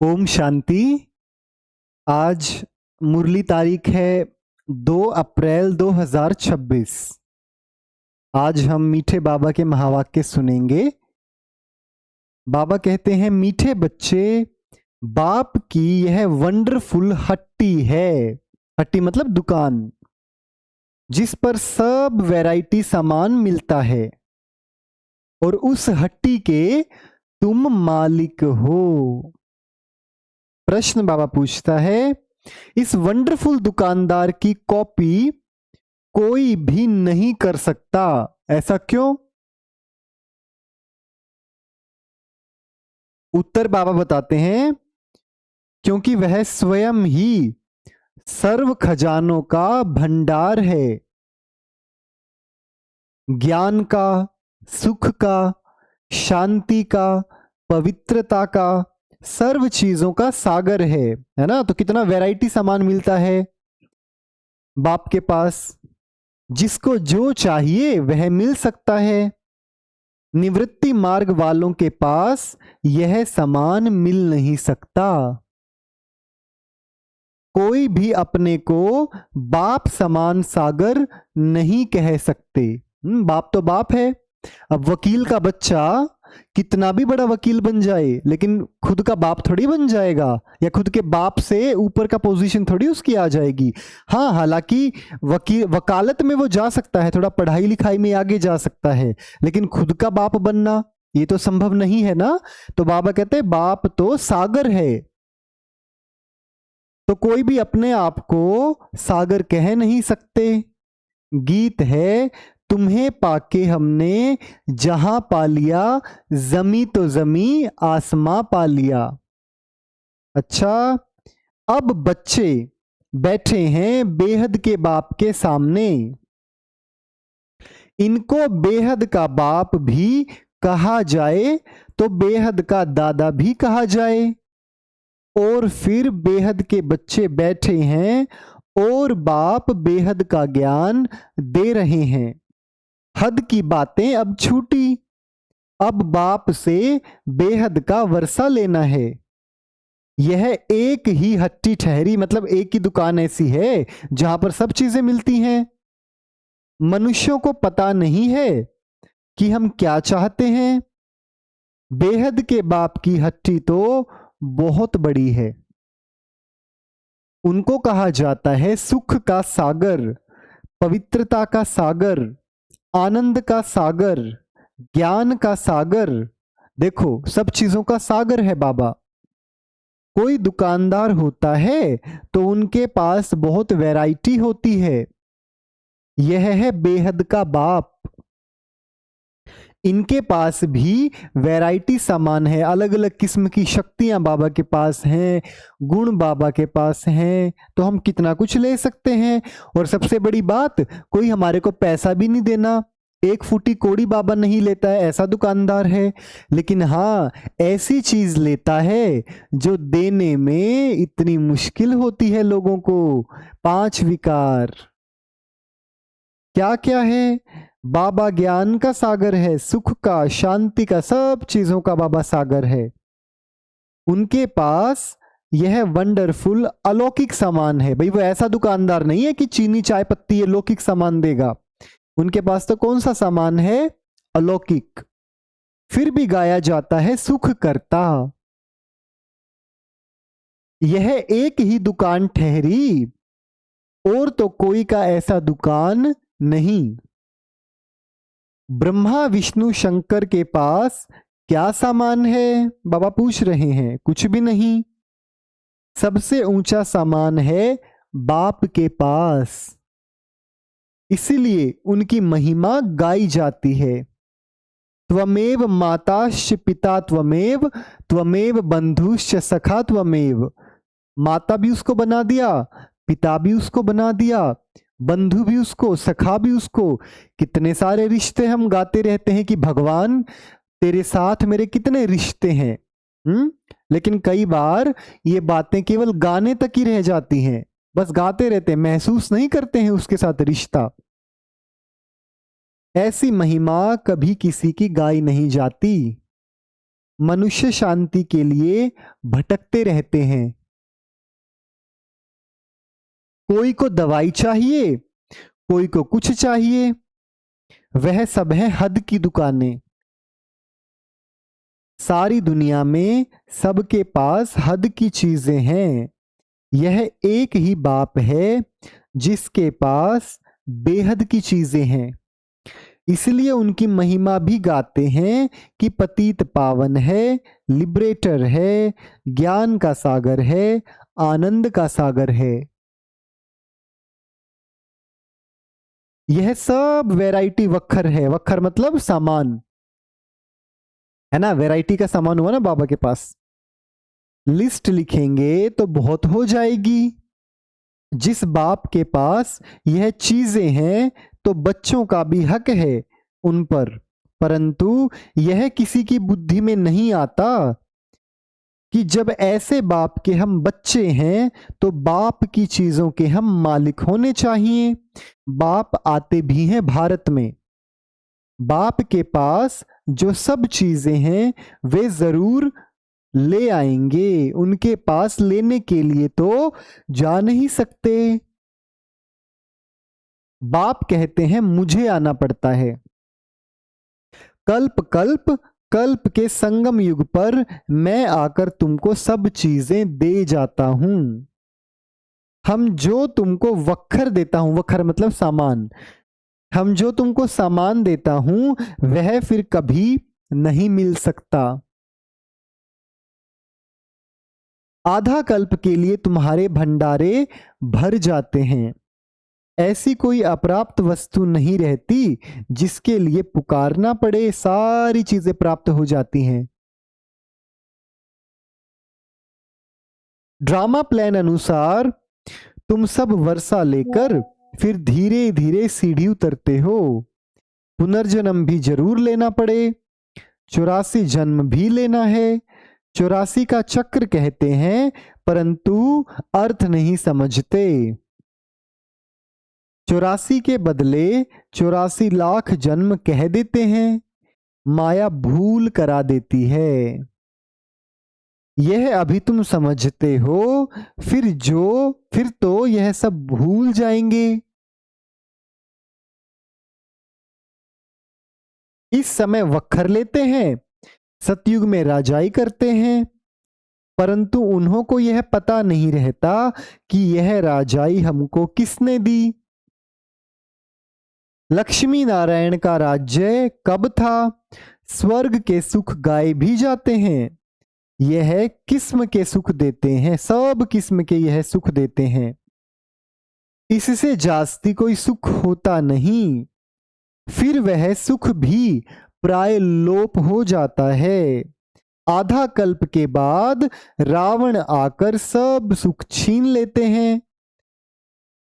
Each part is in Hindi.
ओम शांति। आज मुरली तारीख है 2 अप्रैल 2026। आज हम मीठे बाबा के महावाक्य सुनेंगे। बाबा कहते हैं, मीठे बच्चे, बाप की यह वंडरफुल हट्टी है। हट्टी मतलब दुकान, जिस पर सब वैरायटी सामान मिलता है, और उस हट्टी के तुम मालिक हो। प्रश्न बाबा पूछता है, इस वंडरफुल दुकानदार की कॉपी कोई भी नहीं कर सकता, ऐसा क्यों? उत्तर बाबा बताते हैं, क्योंकि वह स्वयं ही सर्व खजानों का भंडार है। ज्ञान का, सुख का, शांति का, पवित्रता का, सर्व चीजों का सागर है ना। तो कितना वैरायटी सामान मिलता है बाप के पास। जिसको जो चाहिए वह मिल सकता है। निवृत्ति मार्ग वालों के पास यह सामान मिल नहीं सकता। कोई भी अपने को बाप समान सागर नहीं कह सकते। बाप तो बाप है। अब वकील का बच्चा कितना भी बड़ा वकील बन जाए, लेकिन खुद का बाप थोड़ी बन जाएगा, या खुद के बाप से ऊपर का पोजीशन थोड़ी उसकी आ जाएगी। हाँ, हालांकि वकालत में वो जा सकता है, थोड़ा पढ़ाई लिखाई में आगे जा सकता है, लेकिन खुद का बाप बनना ये तो संभव नहीं है ना। तो बाबा कहते हैं, बाप तो सागर है। तो कोई भी अपने आप को सागर कह नहीं सकते। गीत है, तुम्हें पाके हमने जहां पा लिया, जमी तो जमी आसमां पा लिया। अच्छा, अब बच्चे बैठे हैं बेहद के बाप के सामने। इनको बेहद का बाप भी कहा जाए तो बेहद का दादा भी कहा जाए। और फिर बेहद के बच्चे बैठे हैं और बाप बेहद का ज्ञान दे रहे हैं। हद की बातें अब छूटी, अब बाप से बेहद का वर्षा लेना है। यह एक ही हट्टी ठहरी, मतलब एक ही दुकान ऐसी है जहां पर सब चीजें मिलती हैं। मनुष्यों को पता नहीं है कि हम क्या चाहते हैं। बेहद के बाप की हट्टी तो बहुत बड़ी है। उनको कहा जाता है सुख का सागर, पवित्रता का सागर, आनंद का सागर, ज्ञान का सागर। देखो, सब चीजों का सागर है बाबा। कोई दुकानदार होता है तो उनके पास बहुत वैरायटी होती है। यह है बेहद का बाप। इनके पास भी वैरायटी सामान है, अलग अलग किस्म की शक्तियां बाबा के पास हैं, गुण बाबा के पास हैं। तो हम कितना कुछ ले सकते हैं। और सबसे बड़ी बात, कोई हमारे को पैसा भी नहीं देना, एक फूटी कोड़ी बाबा नहीं लेता है, ऐसा दुकानदार है। लेकिन हाँ, ऐसी चीज लेता है जो देने में इतनी मुश्किल होती है लोगों को। 5 विकार क्या क्या है? बाबा ज्ञान का सागर है, सुख का, शांति का, सब चीजों का बाबा सागर है। उनके पास यह वंडरफुल अलौकिक सामान है। भाई, वो ऐसा दुकानदार नहीं है कि चीनी चाय पत्ती ये लौकिक सामान देगा। उनके पास तो कौन सा सामान है? अलौकिक। फिर भी गाया जाता है सुख करता। यह एक ही दुकान ठहरी, और तो कोई का ऐसा दुकान नहीं। ब्रह्मा विष्णु शंकर के पास क्या सामान है? बाबा पूछ रहे हैं। कुछ भी नहीं। सबसे ऊंचा सामान है बाप के पास। इसीलिए उनकी महिमा गाई जाती है। त्वमेव माताश्च पिता त्वमेव, त्वमेव बंधुश्च सखा त्वमेव। माता भी उसको बना दिया, पिता भी उसको बना दिया, बंधु भी उसको, सखा भी उसको। कितने सारे रिश्ते हम गाते रहते हैं कि भगवान तेरे साथ मेरे कितने रिश्ते हैं। लेकिन कई बार ये बातें केवल गाने तक ही रह जाती हैं, बस गाते रहते हैं, महसूस नहीं करते हैं उसके साथ रिश्ता। ऐसी महिमा कभी किसी की गाई नहीं जाती। मनुष्य शांति के लिए भटकते रहते हैं। कोई को दवाई चाहिए, कोई को कुछ चाहिए, वह सब है हद की दुकानें। सारी दुनिया में सबके पास हद की चीजें हैं। यह एक ही बाप है जिसके पास बेहद की चीजें हैं। इसलिए उनकी महिमा भी गाते हैं कि पतित पावन है, लिबरेटर है, ज्ञान का सागर है, आनंद का सागर है। यह सब वैरायटी वक्खर है। वक्खर मतलब सामान है ना, वैरायटी का सामान हुआ ना बाबा के पास। लिस्ट लिखेंगे तो बहुत हो जाएगी। जिस बाप के पास यह चीजें हैं तो बच्चों का भी हक है उन पर, परंतु यह किसी की बुद्धि में नहीं आता कि जब ऐसे बाप के हम बच्चे हैं तो बाप की चीजों के हम मालिक होने चाहिए। बाप आते भी हैं भारत में। बाप के पास जो सब चीजें हैं वे जरूर ले आएंगे। उनके पास लेने के लिए तो जा नहीं सकते। बाप कहते हैं मुझे आना पड़ता है। कल्प कल्प कल्प के संगम युग पर मैं आकर तुमको सब चीजें दे जाता हूं। हम जो तुमको वक्खर देता हूं, वक्खर मतलब सामान, हम जो तुमको सामान देता हूं वह फिर कभी नहीं मिल सकता। आधा कल्प के लिए तुम्हारे भंडारे भर जाते हैं। ऐसी कोई अप्राप्त वस्तु नहीं रहती जिसके लिए पुकारना पड़े, सारी चीजें प्राप्त हो जाती हैं। ड्रामा प्लान अनुसार तुम सब वर्षा लेकर फिर धीरे धीरे सीढ़ी उतरते हो। पुनर्जन्म भी जरूर लेना पड़े, 84 जन्म भी लेना है। 84 का चक्र कहते हैं परंतु अर्थ नहीं समझते। 84 के बदले 84 लाख जन्म कह देते हैं। माया भूल करा देती है। यह अभी तुम समझते हो, फिर तो यह सब भूल जाएंगे। इस समय वक्खर लेते हैं, सतयुग में राजाई करते हैं, परंतु उन्हों को यह पता नहीं रहता कि यह राजाई हमको किसने दी। लक्ष्मी नारायण का राज्य कब था? स्वर्ग के सुख गाए भी जाते हैं। यह किस्म के सुख देते हैं, सब किस्म के यह सुख देते हैं। इससे जास्ती कोई सुख होता नहीं। फिर वह सुख भी प्राय लोप हो जाता है। आधा कल्प के बाद रावण आकर सब सुख छीन लेते हैं।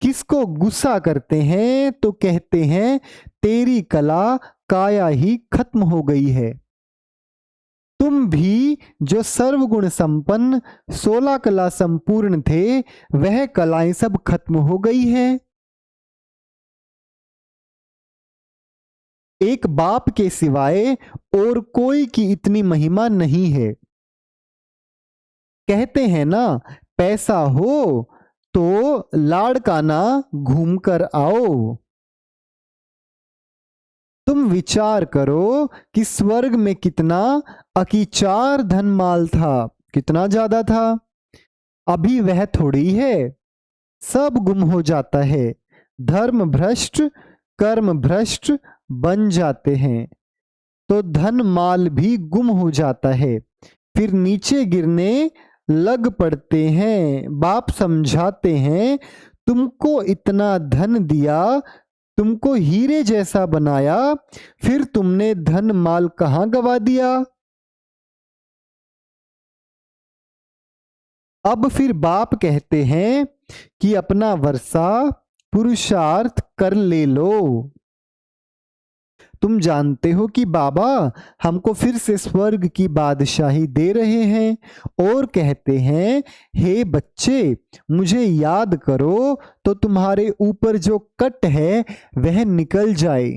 किसको गुस्सा करते हैं तो कहते हैं तेरी कला काया ही खत्म हो गई है। तुम भी जो सर्वगुण संपन्न 16 कला संपूर्ण थे वह कलाएं सब खत्म हो गई है। एक बाप के सिवाय और कोई की इतनी महिमा नहीं है। कहते हैं ना, पैसा हो तो लाड़काना घूम कर आओ। तुम विचार करो कि स्वर्ग में कितना अकीचार धन माल था, कितना ज्यादा था। अभी वह थोड़ी है, सब गुम हो जाता है। धर्म भ्रष्ट कर्म भ्रष्ट बन जाते हैं तो धन माल भी गुम हो जाता है, फिर नीचे गिरने लग पड़ते हैं। बाप समझाते हैं तुमको इतना धन दिया, तुमको हीरे जैसा बनाया, फिर तुमने धन माल कहां गवा दिया। अब फिर बाप कहते हैं कि अपना वर्षा पुरुषार्थ कर ले लो। तुम जानते हो कि बाबा हमको फिर से स्वर्ग की बादशाही दे रहे हैं और कहते हैं हे बच्चे मुझे याद करो तो तुम्हारे ऊपर जो कट है वह निकल जाए।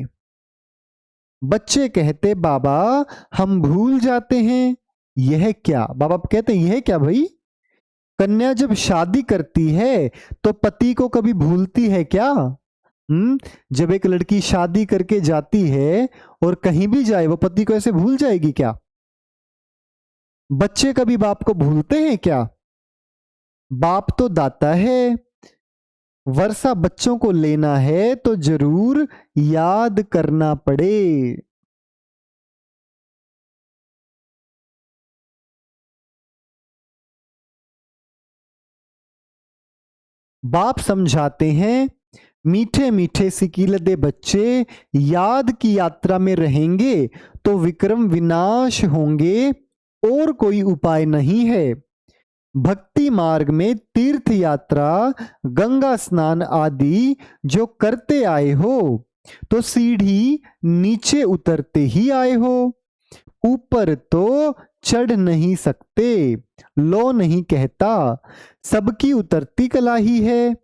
बच्चे कहते बाबा हम भूल जाते हैं, यह क्या? बाबा कहते हैं यह क्या भाई? कन्या जब शादी करती है तो पति को कभी भूलती है क्या? जब एक लड़की शादी करके जाती है और कहीं भी जाए वो पति को ऐसे भूल जाएगी क्या? बच्चे कभी बाप को भूलते हैं क्या? बाप तो दाता है। वर्षा बच्चों को लेना है तो जरूर याद करना पड़े। बाप समझाते हैं, मीठे मीठे सिकीलदे बच्चे याद की यात्रा में रहेंगे तो विक्रम विनाश होंगे, और कोई उपाय नहीं है। भक्ति मार्ग में तीर्थ यात्रा, गंगा स्नान आदि जो करते आए हो तो सीढ़ी नीचे उतरते ही आए हो, ऊपर तो चढ़ नहीं सकते। लो नहीं कहता, सबकी उतरती कला ही है।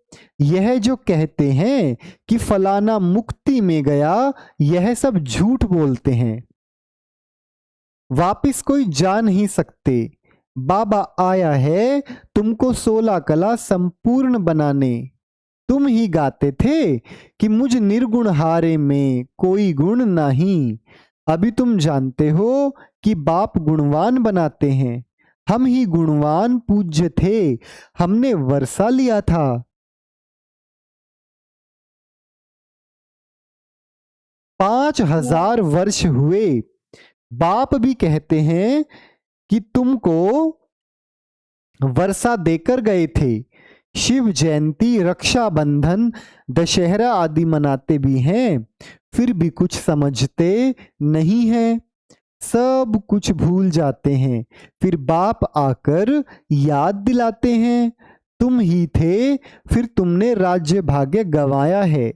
यह जो कहते हैं कि फलाना मुक्ति में गया, यह सब झूठ बोलते हैं। वापिस कोई जा नहीं सकते। बाबा आया है तुमको 16 कला संपूर्ण बनाने। तुम ही गाते थे कि मुझ निर्गुण हारे में कोई गुण नहीं। अभी तुम जानते हो कि बाप गुणवान बनाते हैं। हम ही गुणवान पूज्य थे, हमने वर्षा लिया था। 5000 वर्ष हुए। बाप भी कहते हैं कि तुमको वर्षा देकर गए थे। शिव जयंती, रक्षाबंधन, दशहरा आदि मनाते भी हैं, फिर भी कुछ समझते नहीं हैं। सब कुछ भूल जाते हैं। फिर बाप आकर याद दिलाते हैं, तुम ही थे, फिर तुमने राज्य भाग्य गंवाया है।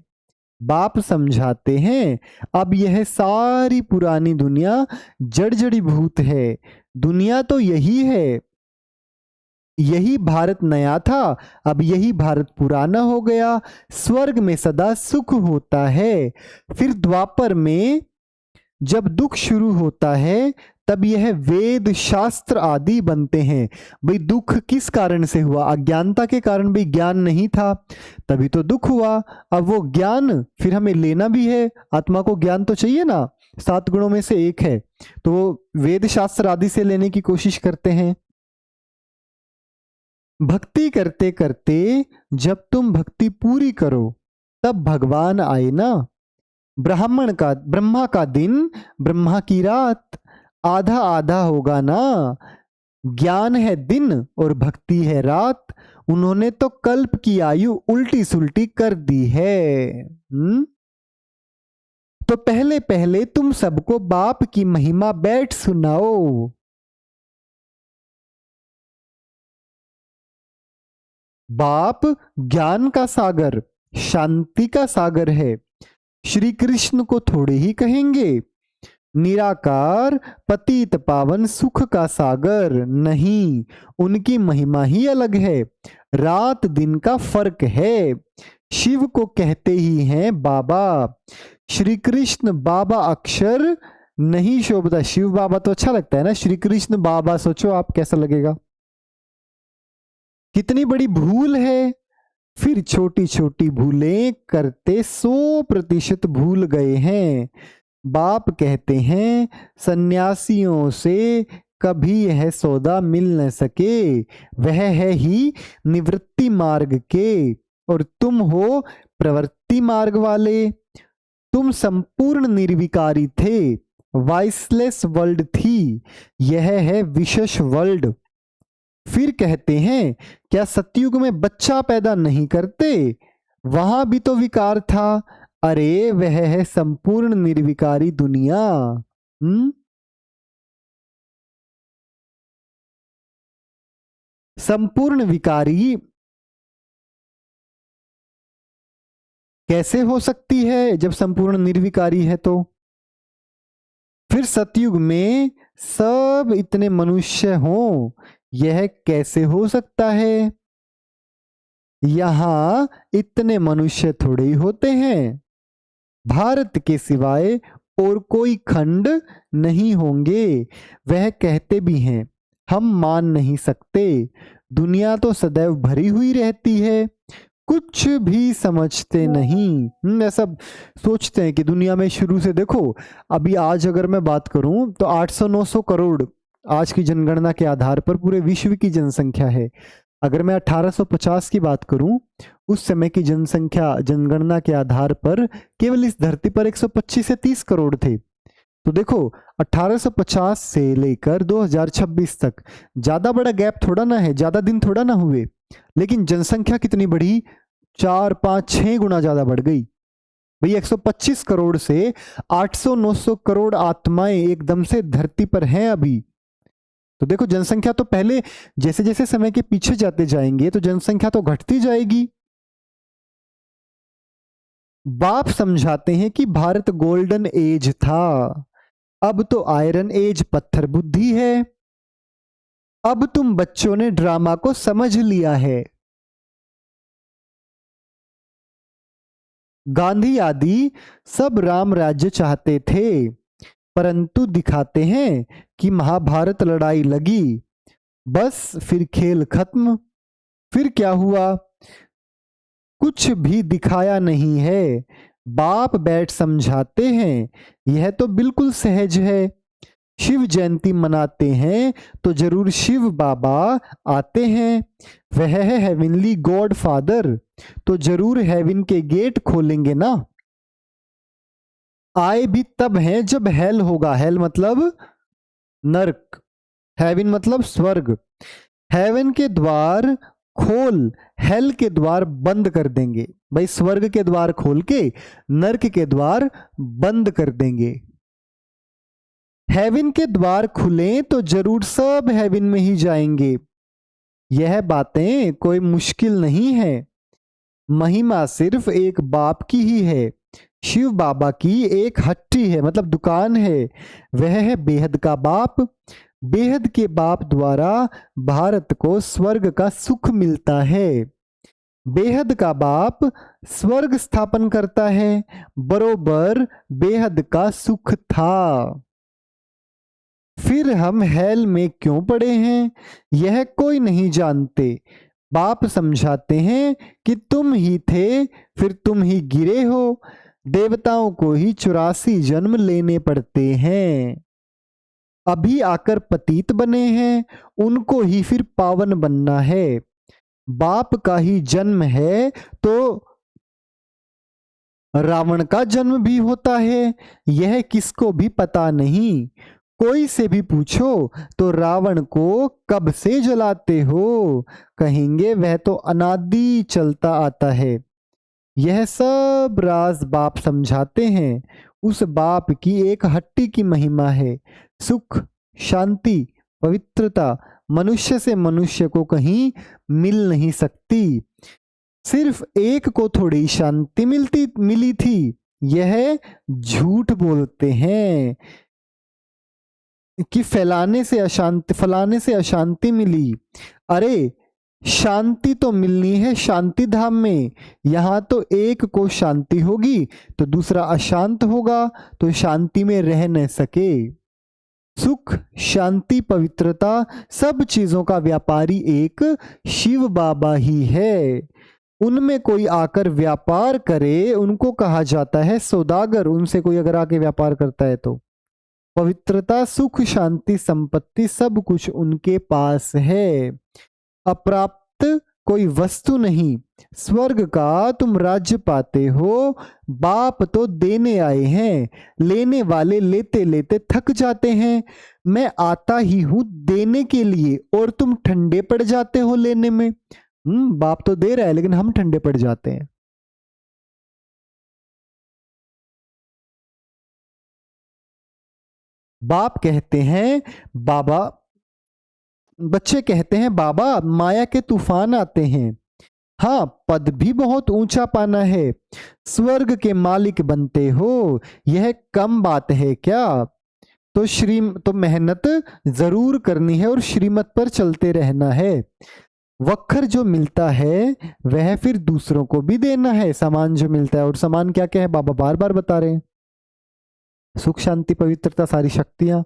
बाप समझाते हैं, अब यह सारी पुरानी दुनिया जड़ जड़ी भूत है। दुनिया तो यही है। यही भारत नया था, अब यही भारत पुराना हो गया। स्वर्ग में सदा सुख होता है। फिर द्वापर में जब दुख शुरू होता है तब यह वेद शास्त्र आदि बनते हैं। भाई दुख किस कारण से हुआ? अज्ञानता के कारण। भाई ज्ञान नहीं था तभी तो दुख हुआ। अब वो ज्ञान फिर हमें लेना भी है। आत्मा को ज्ञान तो चाहिए ना, 7 गुणों में से एक है, तो वो वेद शास्त्र आदि से लेने की कोशिश करते हैं। भक्ति करते करते जब तुम भक्ति पूरी करो तब भगवान आए ना। ब्रह्मा का दिन, ब्रह्मा की रात, आधा आधा होगा ना। ज्ञान है दिन और भक्ति है रात। उन्होंने तो कल्प की आयु उल्टी सुल्टी कर दी है। तो पहले पहले तुम सबको बाप की महिमा बैठ सुनाओ। बाप ज्ञान का सागर, शांति का सागर है। श्री कृष्ण को थोड़े ही कहेंगे निराकार, पतित पावन, सुख का सागर? नहीं, उनकी महिमा ही अलग है। रात दिन का फर्क है। शिव को कहते ही हैं बाबा। श्री कृष्ण बाबा अक्षर नहीं शोभता। शिव बाबा तो अच्छा लगता है ना, श्री कृष्ण बाबा सोचो आप कैसा लगेगा। कितनी बड़ी भूल है। फिर छोटी छोटी भूलें करते 100% भूल गए हैं। बाप कहते हैं सन्यासियों से कभी यह सौदा मिल न सके। वह है ही निवृत्ति मार्ग के, और तुम हो प्रवृत्ति मार्ग वाले। तुम संपूर्ण निर्विकारी थे। वॉइसलेस वर्ल्ड थी, यह है विशेष वर्ल्ड। फिर कहते हैं क्या सतयुग में बच्चा पैदा नहीं करते? वहां भी तो विकार था। अरे वह है संपूर्ण निर्विकारी दुनिया। संपूर्ण विकारी कैसे हो सकती है जब संपूर्ण निर्विकारी है? तो फिर सतयुग में सब इतने मनुष्य हों, यह कैसे हो सकता है? यहां इतने मनुष्य थोड़े ही होते हैं। भारत के सिवाय और कोई खंड नहीं होंगे। वह कहते भी हैं, हम मान नहीं सकते, दुनिया तो सदैव भरी हुई रहती है, कुछ भी समझते नहीं। ऐसा सोचते हैं कि दुनिया में शुरू से देखो, अभी आज अगर मैं बात करूं तो 800-900 करोड़ आज की जनगणना के आधार पर पूरे विश्व की जनसंख्या है। अगर मैं 1850 की बात करूं, उस समय की जनसंख्या जनगणना के आधार पर केवल इस धरती पर 125 से 30 करोड़ थे। तो देखो 1850 से लेकर 2026 तक ज्यादा बड़ा गैप थोड़ा ना है, ज्यादा दिन थोड़ा ना हुए, लेकिन जनसंख्या कितनी बढ़ी, 4, 5, 6 गुना ज्यादा बढ़ गई। भाई 125 करोड़ से 800-900 करोड़ आत्माएं एकदम से धरती पर हैं अभी। तो देखो जनसंख्या तो पहले, जैसे जैसे समय के पीछे जाते जाएंगे तो जनसंख्या तो घटती जाएगी। बाप समझाते हैं कि भारत गोल्डन एज था, अब तो आयरन एज पत्थर बुद्धि है। अब तुम बच्चों ने ड्रामा को समझ लिया है। गांधी आदि सब राम राज्य चाहते थे, परंतु दिखाते हैं कि महाभारत लड़ाई लगी, बस फिर खेल खत्म। फिर क्या हुआ, कुछ भी दिखाया नहीं है। बाप बैठ समझाते हैं, यह तो बिल्कुल सहज है। शिव जयंती मनाते हैं तो जरूर शिव बाबा आते हैं। वह है हेवनली गॉड फादर, तो जरूर हेवन के गेट खोलेंगे ना। आए भी तब हैं जब हेल होगा, हेल मतलब नरक, हेवन मतलब स्वर्ग। हेवन के द्वार खोल, हेल के द्वार बंद कर देंगे। भाई स्वर्ग के द्वार खोल के नरक के द्वार बंद कर देंगे। हेवन के द्वार खुले तो जरूर सब हेवन में ही जाएंगे। यह बातें कोई मुश्किल नहीं है, महिमा सिर्फ एक बाप की ही है। शिव बाबा की एक हट्टी है, मतलब दुकान है, वह है बेहद का बाप। बेहद के बाप द्वारा भारत को स्वर्ग का सुख मिलता है। बेहद का बाप स्वर्ग स्थापन करता है, बरोबर बेहद का सुख था। फिर हम हेल में क्यों पड़े हैं, यह कोई नहीं जानते। बाप समझाते हैं कि तुम ही थे, फिर तुम ही गिरे हो। देवताओं को ही 84 जन्म लेने पड़ते हैं, अभी आकर पतित बने हैं, उनको ही फिर पावन बनना है। बाप का ही जन्म है तो रावण का जन्म भी होता है, यह किसको भी पता नहीं। कोई से भी पूछो तो रावण को कब से जलाते हो, कहेंगे वह तो अनादि चलता आता है। यह सब राज बाप समझाते हैं। उस बाप की एक हट्टी की महिमा है, सुख शांति पवित्रता मनुष्य से मनुष्य को कहीं मिल नहीं सकती। सिर्फ एक को थोड़ी शांति मिली थी, यह झूठ बोलते हैं कि फलाने से अशांति मिली। अरे शांति तो मिलनी है शांति धाम में, यहां तो एक को शांति होगी तो दूसरा अशांत होगा, तो शांति में रह न सके। सुख शांति पवित्रता सब चीजों का व्यापारी एक शिव बाबा ही है। उनमें कोई आकर व्यापार करे उनको कहा जाता है सौदागर। उनसे कोई अगर आके व्यापार करता है तो पवित्रता सुख शांति संपत्ति सब कुछ उनके पास है। अप्राप्त कोई वस्तु नहीं, स्वर्ग का तुम राज्य पाते हो। बाप तो देने आए हैं, लेने वाले लेते लेते थक जाते हैं। मैं आता ही हूं देने के लिए और तुम ठंडे पड़ जाते हो लेने में। बाप तो दे रहा है लेकिन हम ठंडे पड़ जाते हैं। बाप कहते हैं बाबा, बच्चे कहते हैं बाबा माया के तूफान आते हैं। हाँ पद भी बहुत ऊंचा पाना है, स्वर्ग के मालिक बनते हो, यह कम बात है क्या। तो मेहनत जरूर करनी है और श्रीमत पर चलते रहना है। वक्र जो मिलता है वह फिर दूसरों को भी देना है, सामान जो मिलता है। और सामान क्या क्या है बाबा बार बार बता रहे हैं। सुख शांति पवित्रता सारी शक्तियां।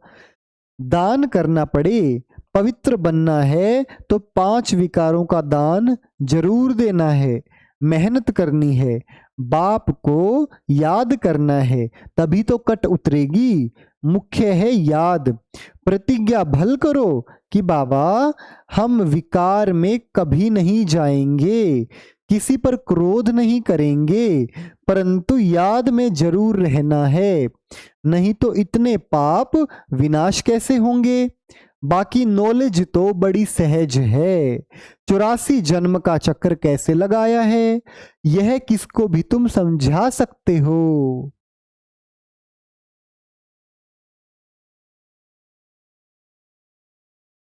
दान करना पड़े, पवित्र बनना है तो 5 विकारों का दान जरूर देना है, मेहनत करनी है, बाप को याद करना है, तभी तो कट उतरेगी। मुख्य है याद। प्रतिज्ञा भल करो कि बाबा हम विकार में कभी नहीं जाएंगे, किसी पर क्रोध नहीं करेंगे, परंतु याद में जरूर रहना है, नहीं तो इतने पाप विनाश कैसे होंगे। बाकी नॉलेज तो बड़ी सहज है, 84 जन्म का चक्कर कैसे लगाया है, यह किसको भी तुम समझा सकते हो।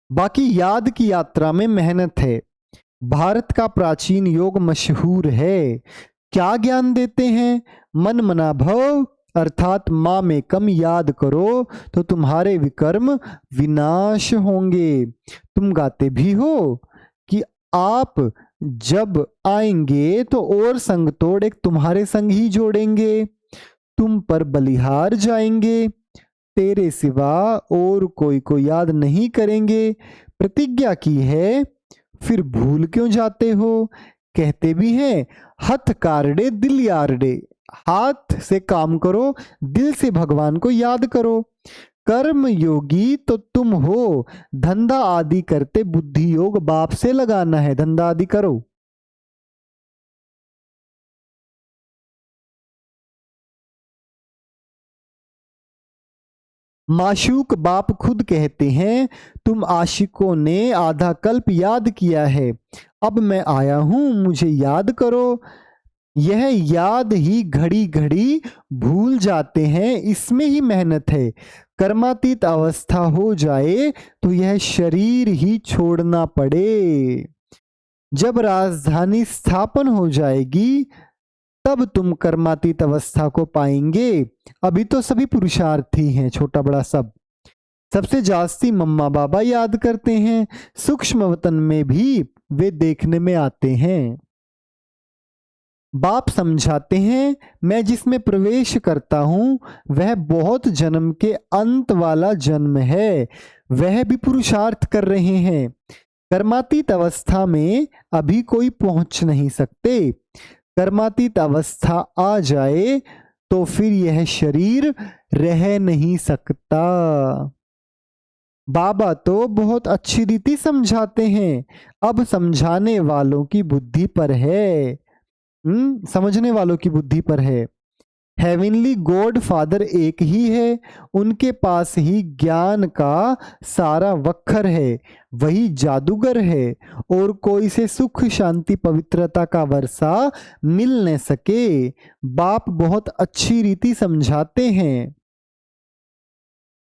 बाकी याद की यात्रा में मेहनत है। भारत का प्राचीन योग मशहूर है। क्या ज्ञान देते हैं? मन मना भव अर्थात माँ में कम याद करो तो तुम्हारे विकर्म विनाश होंगे। तुम गाते भी हो कि आप जब आएंगे तो और संग तोड़ एक तुम्हारे संग ही जोड़ेंगे, तुम पर बलिहार जाएंगे, तेरे सिवा और कोई को याद नहीं करेंगे। प्रतिज्ञा की है, फिर भूल क्यों जाते हो। कहते भी हैं हथ कारडे दिल यारडे, हाथ से काम करो, दिल से भगवान को याद करो। कर्म योगी तो तुम हो, धंधा आदि करते बुद्धि योग बाप से लगाना है, धंधा आदि करो। माशूक बाप खुद कहते हैं तुम आशिकों ने आधा कल्प याद किया है, अब मैं आया हूं मुझे याद करो। यह याद ही घड़ी घड़ी भूल जाते हैं, इसमें ही मेहनत है। कर्मातीत अवस्था हो जाए तो यह शरीर ही छोड़ना पड़े। जब राजधानी स्थापन हो जाएगी तब तुम कर्मातीत अवस्था को पाएंगे। अभी तो सभी पुरुषार्थी हैं, छोटा बड़ा सब। सबसे जास्ती मम्मा बाबा याद करते हैं, सूक्ष्म वतन में भी वे देखने में आते हैं। बाप समझाते हैं मैं जिसमें प्रवेश करता हूं वह बहुत जन्म के अंत वाला जन्म है, वह भी पुरुषार्थ कर रहे हैं। कर्मातीत अवस्था में अभी कोई पहुंच नहीं सकते। कर्मातीत अवस्था आ जाए तो फिर यह शरीर रह नहीं सकता। बाबा तो बहुत अच्छी रीति समझाते हैं, अब समझाने वालों की बुद्धि पर है, समझने वालों की बुद्धि पर है। हेवनली गॉड फादर एक ही है, उनके पास ही ज्ञान का सारा वक्खर है, वही जादूगर है, और कोई से सुख शांति पवित्रता का वर्षा मिल न सके। बाप बहुत अच्छी रीति समझाते हैं।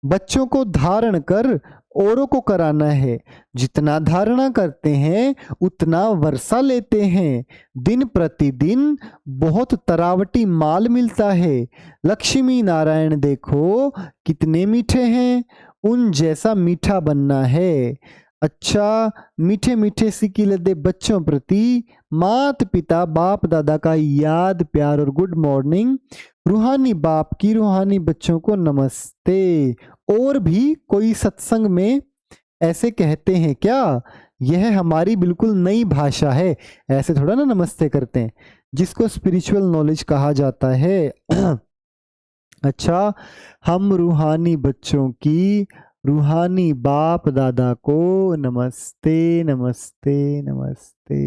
बच्चों को धारण कर औरों को कराना है, जितना धारणा करते हैं उतना वर्षा लेते हैं। दिन प्रतिदिन बहुत तरावटी माल मिलता है। लक्ष्मी नारायण देखो कितने मीठे हैं, उन जैसा मीठा बनना है। अच्छा मीठे मीठे सिकिल दे बच्चों प्रति माता पिता बाप दादा का याद प्यार और गुड मॉर्निंग। रूहानी बाप की रूहानी बच्चों को नमस्ते। और भी कोई सत्संग में ऐसे कहते हैं क्या? यह हमारी बिल्कुल नई भाषा है, ऐसे थोड़ा ना नमस्ते करते हैं, जिसको स्पिरिचुअल नॉलेज कहा जाता है। अच्छा हम रूहानी बच्चों की रूहानी बाप दादा को नमस्ते नमस्ते नमस्ते।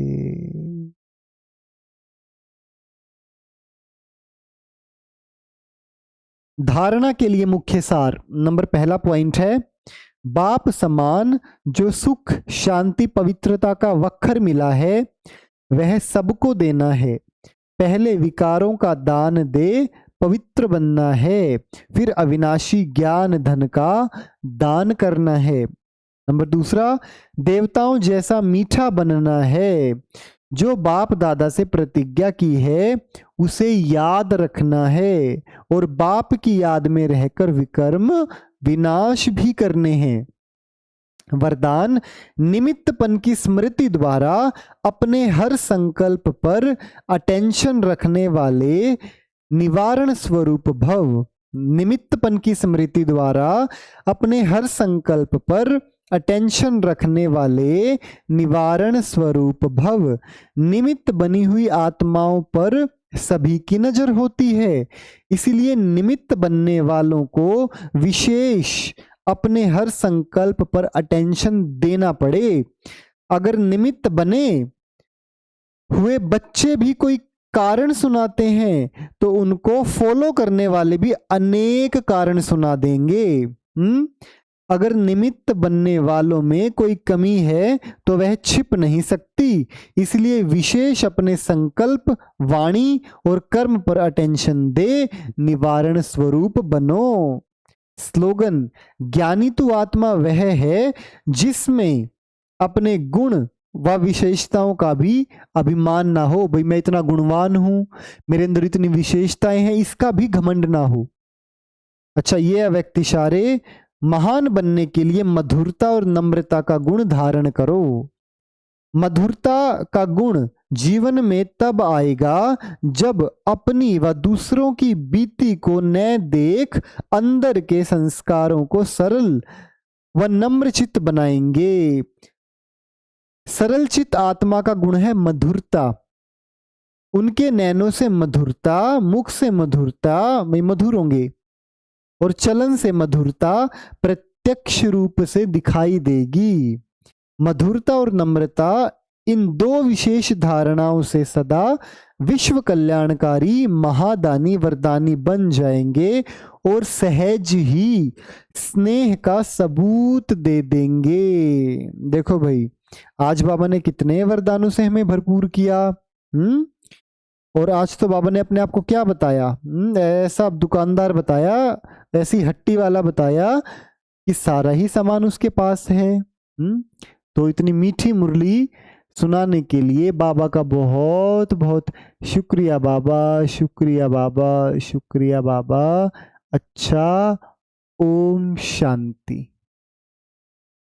धारणा के लिए मुख्य सार नंबर पहला पॉइंट है, बाप समान जो सुख शांति पवित्रता का वक्खर मिला है वह सबको देना है। पहले विकारों का दान दे पवित्र बनना है, फिर अविनाशी ज्ञान धन का दान करना है। नंबर दूसरा, देवताओं जैसा मीठा बनना है। जो बाप दादा से प्रतिज्ञा की है उसे याद रखना है, और बाप की याद में रहकर विकर्म विनाश भी करने हैं। वरदान, निमित्तपन की स्मृति द्वारा अपने हर संकल्प पर अटेंशन रखने वाले निवारण स्वरूप भव। निमित्तपन की स्मृति द्वारा अपने हर संकल्प पर अटेंशन रखने वाले निवारण स्वरूप भव। निमित्त बनी हुई आत्माओं पर सभी की नजर होती है, इसलिए निमित्त बनने वालों को विशेष अपने हर संकल्प पर अटेंशन देना पड़े। अगर निमित्त बने हुए बच्चे भी कोई कारण सुनाते हैं तो उनको फॉलो करने वाले भी अनेक कारण सुना देंगे। अगर निमित्त बनने वालों में कोई कमी है तो वह छिप नहीं सकती, इसलिए विशेष अपने संकल्प, वाणी और कर्म पर अटेंशन दे, निवारण स्वरूप बनो। स्लोगन: ज्ञानी तो आत्मा वह है जिसमें अपने गुण व विशेषताओं का भी अभिमान ना हो। भाई मैं इतना गुणवान हूं, मेरे अंदर इतनी विशेषताएं हैं, इसका भी घमंड ना हो। अच्छा, ये व्यक्ति इशारे: महान बनने के लिए मधुरता और नम्रता का गुण धारण करो। मधुरता का गुण जीवन में तब आएगा जब अपनी व दूसरों की बीती को न देख अंदर के संस्कारों को सरल व नम्र चित्त बनाएंगे। सरल चित्त आत्मा का गुण है मधुरता। उनके नैनों से मधुरता, मुख से मधुरता, में मधुर होंगे, और चलन से मधुरता प्रत्यक्ष रूप से दिखाई देगी। मधुरता और नम्रता इन दो विशेष धारणाओं से सदा विश्व कल्याणकारी महादानी वरदानी बन जाएंगे और सहज ही स्नेह का सबूत दे देंगे। देखो भाई, आज बाबा ने कितने वरदानों से हमें भरपूर किया। और आज तो बाबा ने अपने आप को क्या बताया, ऐसा दुकानदार बताया, ऐसी हट्टी वाला बताया कि सारा ही सामान उसके पास है। तो इतनी मीठी मुरली सुनाने के लिए बाबा का बहुत बहुत शुक्रिया बाबा, शुक्रिया बाबा, शुक्रिया बाबा। अच्छा, ओम शांति।